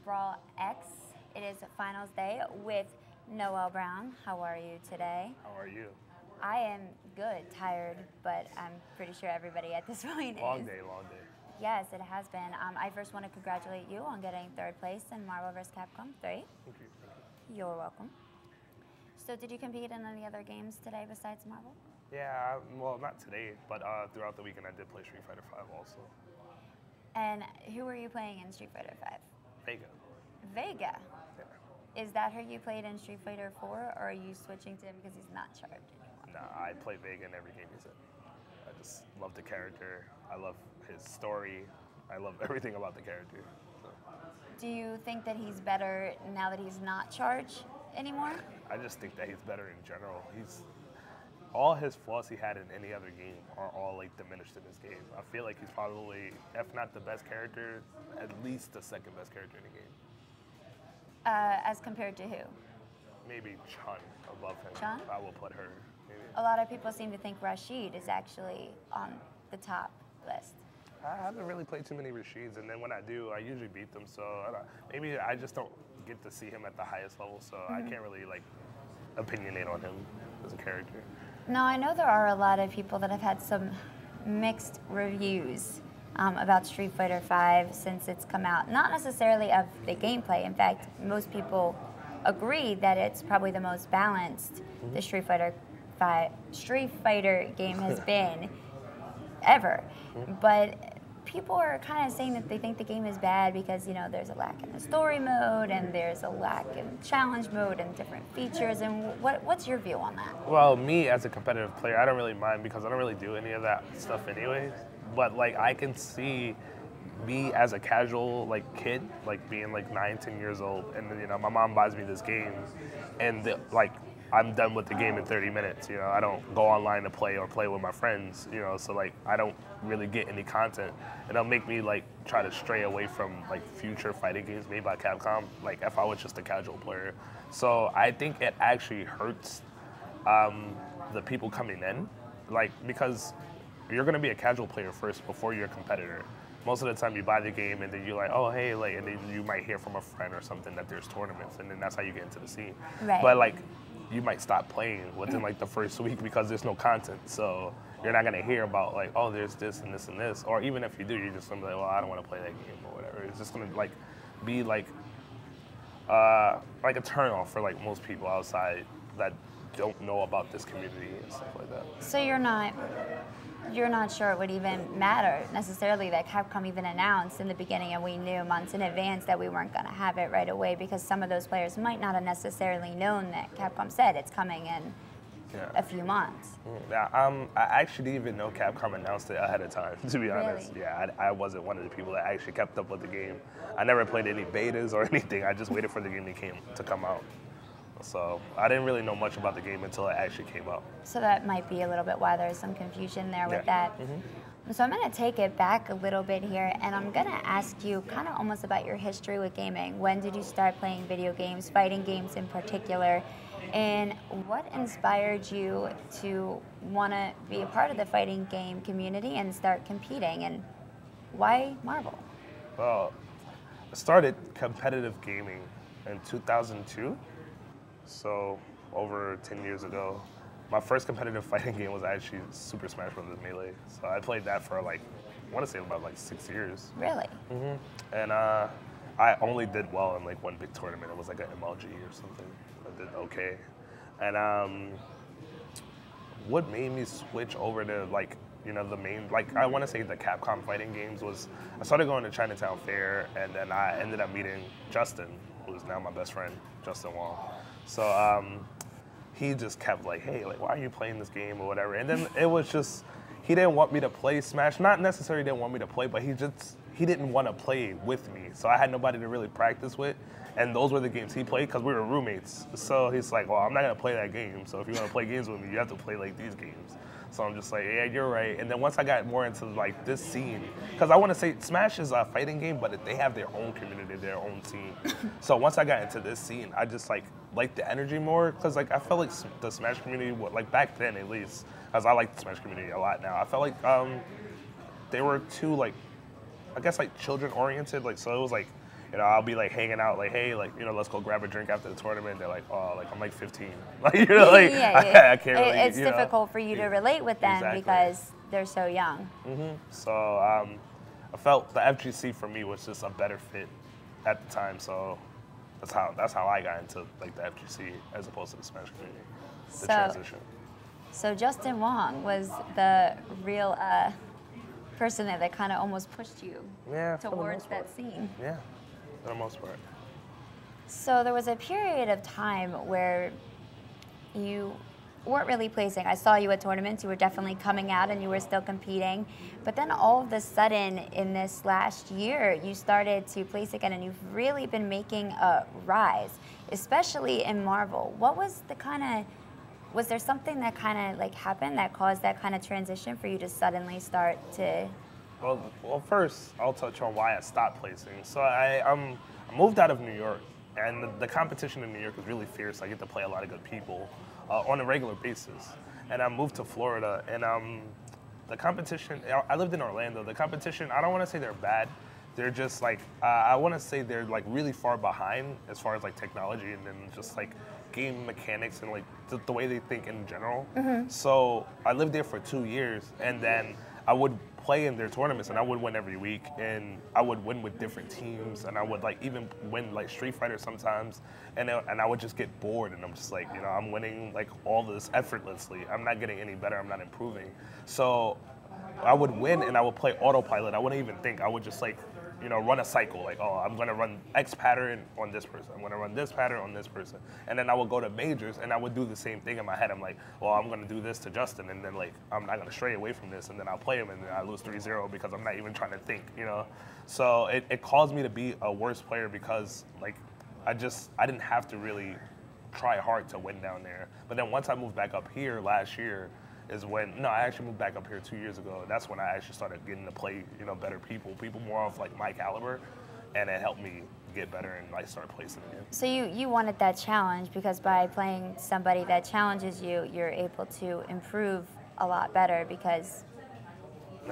Brawl X. It is finals day with Noel Brown. How are you today? How are you? I am good, tired, but I'm pretty sure everybody at this point is. Long day, long day. Yes, it has been. I first want to congratulate you on getting third place in Marvel vs. Capcom 3. Thank you. You're welcome. So did you compete in any other games today besides Marvel? Yeah, well, not today, but throughout the weekend I did play Street Fighter 5 also. And who were you playing in Street Fighter 5? Vega. Vega? Yeah. Is that who you played in Street Fighter 4, or are you switching to him because he's not charged anymore? Nah, I play Vega in every game he's in. I just love the character. I love his story. I love everything about the character. So. Do you think that he's better now that he's not charged anymore? I just think that he's better in general. All his flaws he had in any other game are all like diminished in this game. I feel like he's probably, if not the best character, at least the second best character in the game. As compared to who? Maybe Chun above him. Chun? I will put her. Maybe. A lot of people seem to think Rashid is actually on the top list. I haven't really played too many Rashids, and then when I do, I usually beat them. So maybe I just don't get to see him at the highest level, so I can't really like opinionate on him as a character. Now, I know there are a lot of people that have had some mixed reviews about Street Fighter V since it's come out. Not necessarily of the gameplay. In fact, most people agree that it's probably the most balanced the Street Fighter game has been ever. But people are kind of saying that they think the game is bad because, you know, there's a lack in the story mode and there's a lack in challenge mode and different features. And what's your view on that? Well, me as a competitive player, I don't really mind because I don't really do any of that stuff anyways. But like I can see me as a casual like kid, like being like 9, 10 years old, and then, you know, my mom buys me this game, and like I'm done with the game in 30 minutes. You know, I don't go online to play or play with my friends. You know, so like I don't really get any content, and it'll make me like try to stray away from like future fighting games made by Capcom. Like if I was just a casual player, so I think it actually hurts the people coming in, like because you're gonna be a casual player first before you're a competitor. Most of the time you buy the game and then you're like, oh, hey, like, and then you might hear from a friend or something that there's tournaments, and then that's how you get into the scene. Right. But like, you might stop playing within like the first week because there's no content. So you're not gonna hear about like, oh, there's this and this and this. Or even if you do, you're just gonna be like, well, I don't wanna play that game or whatever. It's just gonna like be like a turn off for like most people outside that don't know about this community and stuff like that. So you're not sure it would even matter necessarily that Capcom even announced in the beginning, and we knew months in advance that we weren't going to have it right away because some of those players might not have necessarily known that Capcom said it's coming in a few months. Yeah, I actually didn't even know Capcom announced it ahead of time, to be honest. Really? Yeah, I wasn't one of the people that actually kept up with the game. I never played any betas or anything. I just waited for the game to come out. So I didn't really know much about the game until it actually came out. So that might be a little bit why there's some confusion there with that. So I'm going to take it back a little bit here, and I'm going to ask you kind of almost about your history with gaming. When did you start playing video games, fighting games in particular, and what inspired you to want to be a part of the fighting game community and start competing, and why Marvel? Well, I started competitive gaming in 2002. So over 10 years ago, my first competitive fighting game was actually Super Smash Bros. Melee. So I played that for like, I want to say about like 6 years. Really? And I only did well in like one big tournament. It was like an MLG or something. I did okay. And what made me switch over to like, you know, the main, like I want to say the Capcom fighting games was, I started going to Chinatown Fair, and then I ended up meeting Justin, who's now my best friend, Justin Wong. So he just kept like, hey, like, why are you playing this game or whatever? And then it was just, he didn't want me to play Smash. Not necessarily didn't want me to play, but he didn't want to play with me. So I had nobody to really practice with. And those were the games he played because we were roommates. So he's like, well, I'm not going to play that game. So if you want to play games with me, you have to play like these games. So I'm just like, yeah, you're right. And then once I got more into like this scene, because I want to say Smash is a fighting game, but they have their own community, their own scene. So once I got into this scene, I just like the energy more, because like I felt like the Smash community, like back then at least, because I like the Smash community a lot now. I felt like they were too like, I guess like children oriented. Like so it was like you know, I'll be like hanging out, like, hey, like, you know, let's go grab a drink after the tournament. They're like, oh, like I'm like 15, like, you know, like I can't really. It's difficult for you to relate with them because they're so young. So I felt the FGC for me was just a better fit at the time. So that's how I got into like the FGC as opposed to the Smash community. The transition. So Justin Wong was the real person that kind of almost pushed you towards that scene. Yeah, for the most part. So there was a period of time where you weren't really placing. I saw you at tournaments. You were definitely coming out and you were still competing. But then all of a sudden in this last year, you started to place again and you've really been making a rise, especially in Marvel. What was the was there something that kind of like happened that caused that kind of transition for you to suddenly start to? Well, first I'll touch on why I stopped placing. So I moved out of New York, and the competition in New York is really fierce. I get to play a lot of good people on a regular basis. And I moved to Florida, and the competition. I lived in Orlando. The competition, I don't want to say they're bad. They're just like I want to say they're like really far behind as far as like technology and then just like game mechanics and like the way they think in general. So I lived there for 2 years, and then I would play in their tournaments, and I would win every week, and I would win with different teams, and I would like even win like Street Fighter sometimes, and I would just get bored, and I'm just like, you know, I'm winning like all this effortlessly. I'm not getting any better. I'm not improving. So I would win, and I would play autopilot. I wouldn't even think. I would just like, you know, run a cycle. Like, oh, I'm gonna run X pattern on this person. I'm gonna run this pattern on this person. And then I would go to majors and I would do the same thing in my head. I'm like, well, I'm gonna do this to Justin, and then like, I'm not gonna stray away from this, and then I'll play him, and then I lose 3-0 because I'm not even trying to think, you know? So it caused me to be a worse player because like, I didn't have to really try hard to win down there. But then once I moved back up here last year, I actually moved back up here 2 years ago. That's when I actually started getting to play, you know, better people more of like my caliber, and it helped me get better and like start placing again. So you wanted that challenge because by playing somebody that challenges you, you're able to improve a lot better because.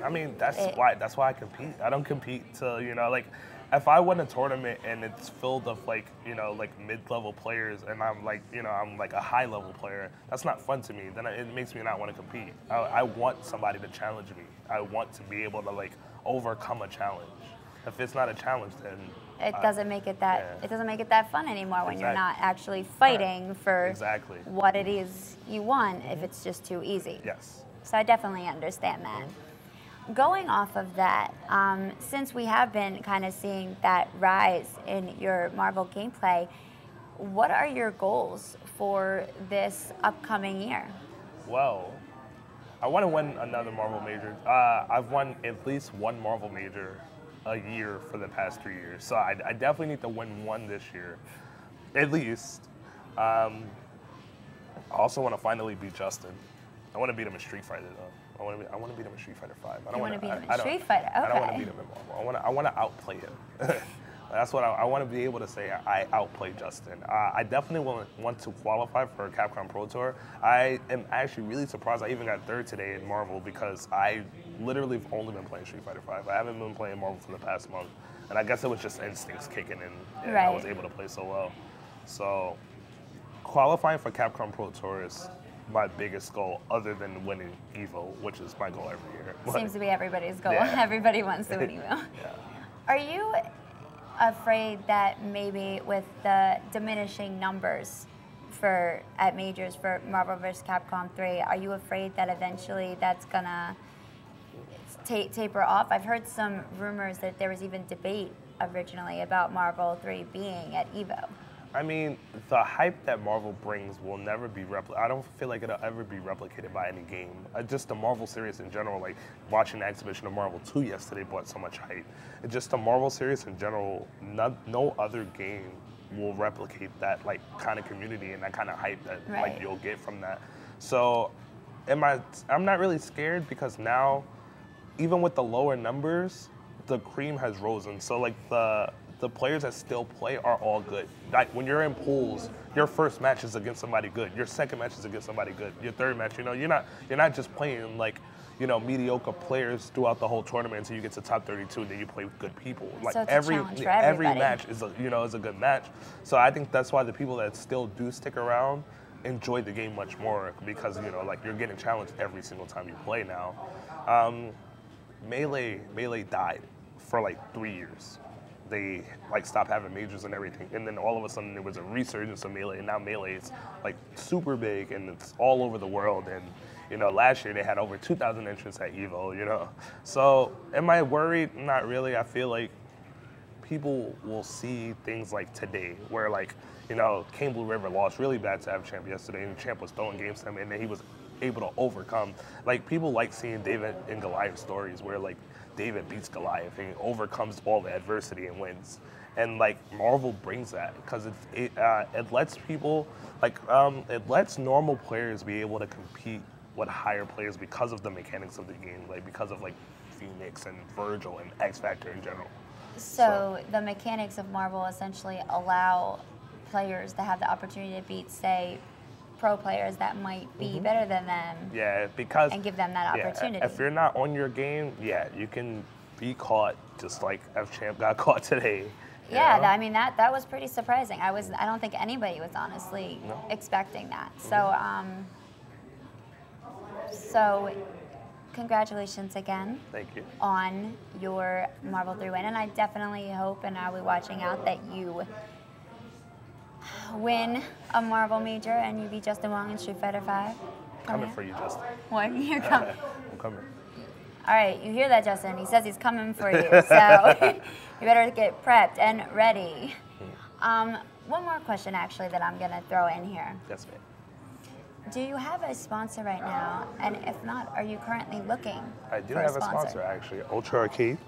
I mean, that's why I compete. I don't compete to, you know, like, if I win a tournament and it's filled of like, you know, like mid-level players and I'm like, you know, I'm like a high-level player, that's not fun to me. Then it makes me not want to compete. I want somebody to challenge me. I want to be able to like overcome a challenge. If it's not a challenge, then it doesn't make it that it doesn't make it that fun anymore when you're not actually fighting for what it is you want. If it's just too easy. Yes. So I definitely understand that. Going off of that, since we have been kind of seeing that rise in your Marvel gameplay, what are your goals for this upcoming year? Well, I want to win another Marvel major. I've won at least one Marvel major a year for the past 3 years, so I definitely need to win one this year, at least. I also want to finally beat Justin. I want to beat him in Street Fighter though. I want to beat him in Street Fighter 5. I don't want to beat him in Street Fighter. Okay. I don't want to beat him in Marvel. I want to outplay him. That's what I want to be able to say. I outplay Justin. I definitely want to qualify for a Capcom Pro Tour. I am actually really surprised I even got third today in Marvel because I literally have only been playing Street Fighter 5. I haven't been playing Marvel for the past month, and I guess it was just instincts kicking in, and I was able to play so well. So qualifying for Capcom Pro Tour is my biggest goal, other than winning EVO, which is my goal every year. Seems to be everybody's goal. Yeah. Everybody wants to win EVO. Yeah. Are you afraid that maybe with the diminishing numbers at majors for Marvel vs. Capcom 3, are you afraid that eventually that's gonna taper off? I've heard some rumors that there was even debate originally about Marvel 3 being at EVO. I mean, the hype that Marvel brings will never be replicated. I don't feel like it'll ever be replicated by any game. Just the Marvel series in general, like watching the exhibition of Marvel 2 yesterday brought so much hype. Just the Marvel series in general, no other game will replicate that like kind of community and that kind of hype that like you'll get from that. So, I'm not really scared because now, even with the lower numbers, the cream has risen. So like the players that still play are all good. Like when you're in pools, your first match is against somebody good. Your second match is against somebody good. Your third match, you know, you're not just playing like, mediocre players throughout the whole tournament until you get to top 32, and then you play with good people. Like so it's every a challenge for every everybody. match is a good match. So I think that's why the people that still do stick around enjoy the game much more, because like you're getting challenged every single time you play now. Melee died for like 3 years. They like stopped having majors and everything, and then all of a sudden there was a resurgence of Melee, and now Melee is like super big and it's all over the world. And last year they had over 2,000 entrants at Evo. So am I worried? Not really. I feel like people will see things like today, where like King Blue River lost really bad to Champ yesterday, and Champ was throwing games to him, and then he was able to overcome. Like people like seeing David and Goliath stories where like David beats Goliath and overcomes all the adversity and wins. And like Marvel brings that because it lets people it lets normal players be able to compete with higher players because of the mechanics of the game, like because of like Phoenix and Virgil and X Factor in general. So the mechanics of Marvel essentially allow players to have the opportunity to beat, say, pro players that might be better than them. Yeah, because and give them that opportunity. If you're not on your game, you can be caught just like Champ got caught today. Yeah, I mean that was pretty surprising. I don't think anybody was honestly expecting that. So congratulations again. Thank you. On your Marvel 3 win, and I definitely hope, and I'll be watching out, that you win a Marvel major and you beat Justin Wong in Street Fighter 5. Coming for you, Justin. When you're coming. I'm coming. All right, you hear that, Justin? He says he's coming for you, so you better get prepped and ready. One more question, actually, that I'm gonna throw in here. Yes, ma'am. Do you have a sponsor right now? And if not, are you currently looking I do for have a sponsor, actually. Ultra Arcade.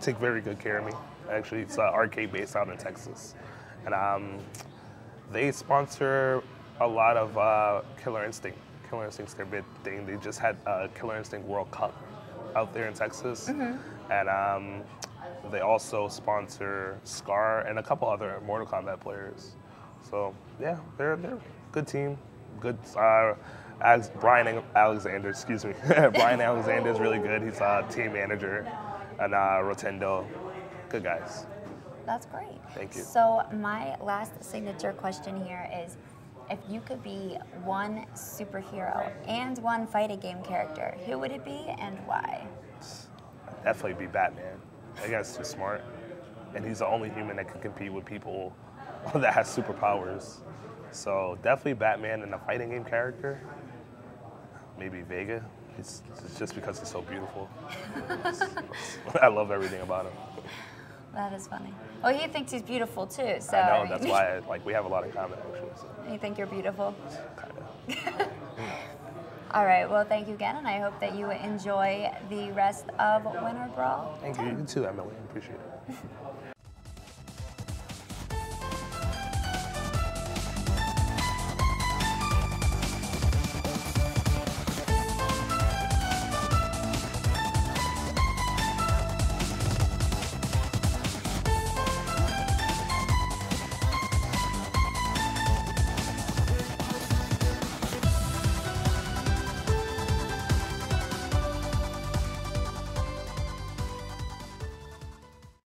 Take very good care of me. Actually, it's an arcade based out in Texas. And they sponsor a lot of Killer Instinct. Killer Instinct's their big thing. They just had Killer Instinct World Cup out there in Texas. And they also sponsor Scar and a couple other Mortal Kombat players. So, yeah, they're a good team. Good, Brian Alexander, excuse me. Brian Alexander is really good. He's a team manager, and Rotendo, good guys. That's great. Thank you. So my last signature question here is, if you could be one superhero and one fighting game character, who would it be and why? I'd definitely be Batman. That guy's too smart, and he's the only human that can compete with people that has superpowers. So definitely Batman and a fighting game character. Maybe Vega. It's just because he's so beautiful. I love everything about him. That is funny. Well, he thinks he's beautiful too. So I know, that's why we have a lot in common actually. So. You think you're beautiful? Kinda. All right. Well, thank you again, and I hope that you enjoy the rest of Winter Brawl. Thank you. You too, Emily. Appreciate it.